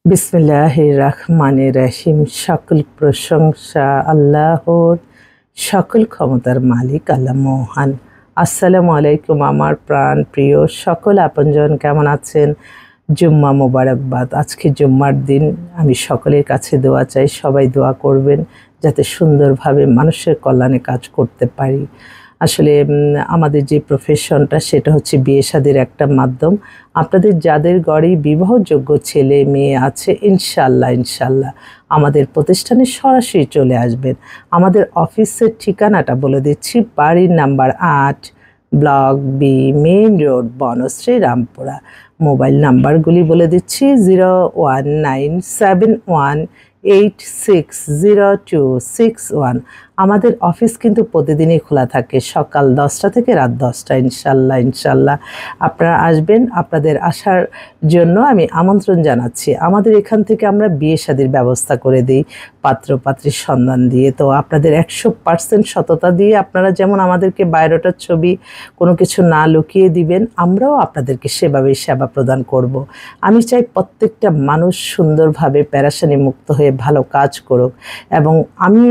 বিসমিল্লাহির রহমানির রহিম। সকল প্রশংসা আল্লাহর, সকল ক্ষমতার মালিক আল্লাহ মহান। আসসালামু আলাইকুম আমার প্রাণ প্রিয় সকল আপনজন, কেমন আছেন? জুম্মা মোবারকবাদ। আজকে জুম্মার দিন। আমি সকলের কাছে দোয়া চাই, সবাই দোয়া করবেন যাতে সুন্দরভাবে মানুষের কল্যাণে কাজ করতে পারি। আসলে আমাদের যে প্রফেশনটা সেটা হচ্ছে বিয়ে শাদির একটা মাধ্যম। আপনাদের যাদের ঘরে বিবাহযোগ্য ছেলে মেয়ে আছে, ইনশাল্লাহ আমাদের প্রতিষ্ঠানে সরাসরি চলে আসবেন। আমাদের অফিসের ঠিকানাটা বলে দিচ্ছি, বাড়ির number 8, block B, main road, Banasree, Rampura. Mobile নাম্বারগুলি বলে দিচ্ছি 01971860261। আমাদের অফিস কিন্তু প্রতিদিনই খোলা থাকে, সকাল 10টা থেকে রাত 10টা। ইনশাল্লাহ আপনারা আসবেন। আপনাদের আসার জন্য আমি আমন্ত্রণ জানাচ্ছি। আমাদের এখান থেকে আমরা বিয়ে শাদির ব্যবস্থা করে দিই, পাত্র পাত্রীর সন্ধান দিয়ে। তো আপনাদের 100% সততা দিয়ে আপনারা যেমন আমাদেরকে বায়োডাটার ছবি কোনো কিছু না লুকিয়ে দিবেন, আমরাও আপনাদেরকে সেভাবেই সেবা প্রদান করব। আমি চাই প্রত্যেকটা মানুষ সুন্দরভাবে প্যারাশানি মুক্ত হয়ে ভালো কাজ করুক, এবং আমি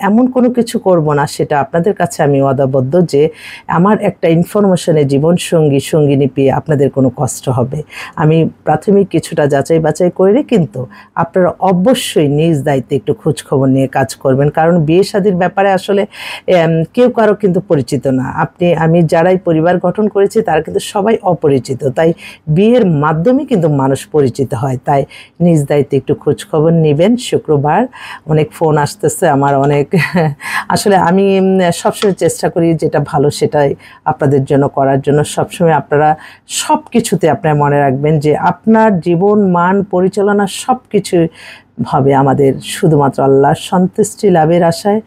এমন কোনো কিছু করব না, সেটা আপনাদের কাছে আমি ওয়াদাবদ্ধ যে আমার একটা ইনফরমেশনে সঙ্গিনী পেয়ে আপনাদের কোনো কষ্ট হবে। আমি প্রাথমিক কিছুটা যাচাই বাছাই করে, কিন্তু আপনারা অবশ্যই নিজ দায়িত্বে একটু খোঁজখবর নিয়ে কাজ করবেন, কারণ বিয়ে শাদির ব্যাপারে আসলে কেউ কারো কিন্তু পরিচিত না। আমি যারাই পরিবার গঠন করেছি তারা কিন্তু সবাই অপরিচিত, তাই বিয়ের মাধ্যমে কিন্তু মানুষ পরিচিত হয়। তাই নিজ দায়িত্বে একটু খোঁজখবর নেবেন। শুক্রবার অনেক ফোন আসতেছে আমার, অনেক আসলে আমি সবসময় চেষ্টা করি যেটা ভালো সেটাই আপনাদের জন্য করার জন্য। সবসময় আপনারা সব কিছুতে আপনারা মনে রাখবেন যে আপনার জীবন মান পরিচালনা সব কিছুই হবে আমাদের শুধুমাত্র আল্লাহর সন্তুষ্টি লাভের আশায়।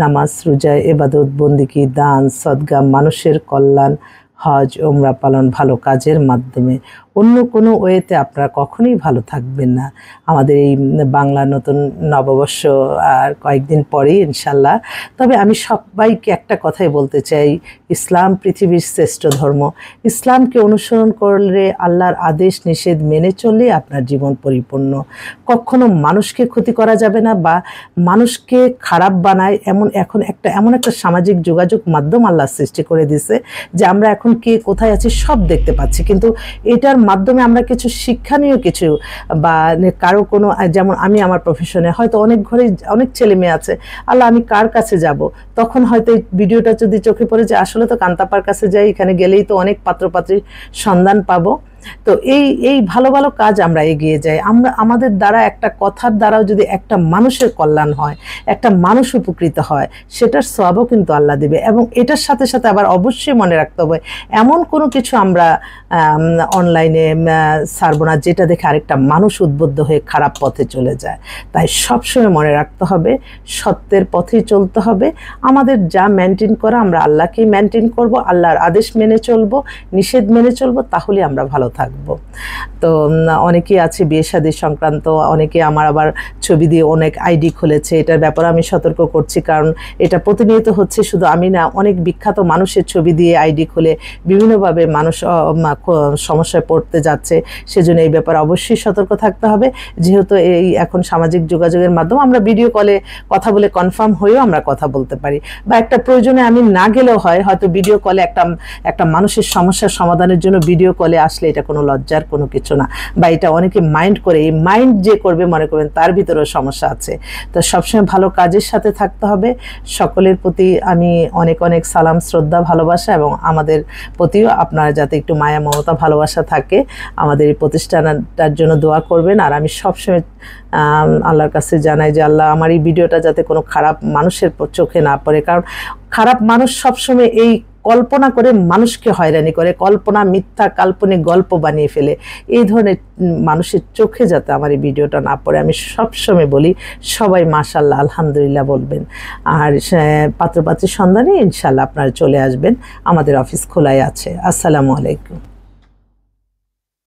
নামাজ, রোজা, ইবাদত, বন্দেগী, দান, সদকা, মানুষের কল্যাণ, হজ, উমরা পালন, ভালো কাজের মাধ্যমে। অন্য কোনো ওয়েতে আপনারা কখনোই ভালো থাকবেন না। আমাদের এই বাংলা নতুন নববর্ষ আর কয়েকদিন পরেই ইনশাল্লাহ। তবে আমি সবাইকে একটা কথাই বলতে চাই, ইসলাম পৃথিবীর শ্রেষ্ঠ ধর্ম। ইসলামকে অনুসরণ করলে, আল্লাহর আদেশ নিষেধ মেনে চললে আপনার জীবন পরিপূর্ণ। কখনো মানুষকে ক্ষতি করা যাবে না বা মানুষকে খারাপ বানায় এখন এমন একটা সামাজিক যোগাযোগ মাধ্যম আল্লাহ সৃষ্টি করে দিয়েছে যে আমরা এখন কে কোথায় আছি সব দেখতে পাচ্ছি, কিন্তু এটার মাধ্যমে আমরা কিছু শিক্ষণীয় কিছু বা কারো কোনো, যেমন আমি আমার প্রফেশনে হয়তো অনেক ঘরে অনেক ছেলে মেয়ে আছে, আল্লাহ আমি কার কাছে যাব, তখন হয়তো এই ভিডিওটা যদি চোখে পড়ে যে আসলে তো কান্তাপার কাছে যাই, এখানে গেলেই তো অনেক পাত্রপাত্রীর সন্ধান পাবো। তো এই ভালো ভালো কাজ আমরা এগিয়ে যাই। আমাদের দ্বারা, একটা কথার দ্বারাও যদি একটা মানুষের কল্যাণ হয়, একটা মানুষ উপকৃত হয়, সেটার সওয়াবও কিন্তু আল্লাহ দেবে। এবং এটার সাথে সাথে আবার অবশ্যই মনে রাখতে হবে, এমন কোনো কিছু আমরা অনলাইনে ছাড়ব না যেটা দেখে আরেকটা মানুষ উদ্বুদ্ধ হয়ে খারাপ পথে চলে যায়। তাই সবসময় মনে রাখতে হবে, সত্যের পথেই চলতে হবে। আমাদের যা মেনটেন করা, আমরা আল্লাহকেই মেনটেন করব, আল্লাহর আদেশ মেনে চলবো, নিষেধ মেনে চলবো, তাহলে আমরা ভালো থাকবো। তো অনেকেই আছে বিয়ে শাদী সংক্রান্ত, অনেকে আমার আবার ছবি দিয়ে অনেক আইডি খুলেছে। এটার ব্যাপারে আমি সতর্ক করছি, কারণ এটা প্রতিনিয়ত হচ্ছে। শুধু আমি না, অনেক বিখ্যাত মানুষের ছবি দিয়ে আইডি খুলে বিভিন্নভাবে মানুষ সমস্যায় পড়তে যাচ্ছে। সেজন্য এই ব্যাপারে অবশ্যই সতর্ক থাকতে হবে। যেহেতু এই এখন সামাজিক যোগাযোগের মাধ্যমে আমরা ভিডিও কলে কথা বলে কনফার্ম হয়েও আমরা কথা বলতে পারি, বা একটা প্রয়োজনে আমি না গেলেও হয়তো ভিডিও কলে একটা মানুষের সমস্যার সমাধানের জন্য ভিডিও কলে আসলে এটা কোনো লজ্জার কোনো কিছু না। বা এটা অনেকে মাইন্ড করে, এই মাইন্ড যে করবে মনে করবেন তার ভিতরেও সমস্যা আছে। তো সবসময় ভালো কাজের সাথে থাকতে হবে। সকলের প্রতি আমি অনেক অনেক সালাম, শ্রদ্ধা, ভালোবাসা, এবং আমাদের প্রতিও আপনারা যাতে একটু মায়া মমতা ভালোবাসা থাকে, আমাদের এই প্রতিষ্ঠানটার জন্য দোয়া করবেন। আর আমি সবসময় আল্লাহর কাছে জানাই যে আল্লাহ আমার এই ভিডিওটা যাতে কোনো খারাপ মানুষের চোখে না পড়ে, কারণ খারাপ মানুষ সবসময় এই কল্পনা করে মানুষকে হয়রানি করে, কল্পনা, মিথ্যা, কাল্পনিক গল্প বানিয়ে ফেলে। এই ধরনের মানুষের চোখে যাতে আমার এই ভিডিওটা না পড়ে, আমি সবসময় বলি সবাই মাশাআল্লাহ আলহামদুলিল্লাহ বলবেন। আর পাত্রপাত্রীর সন্ধানে ইনশাআল্লাহ আপনারা চলে আসবেন, আমাদের অফিস খোলাই আছে। আসসালামু আলাইকুম।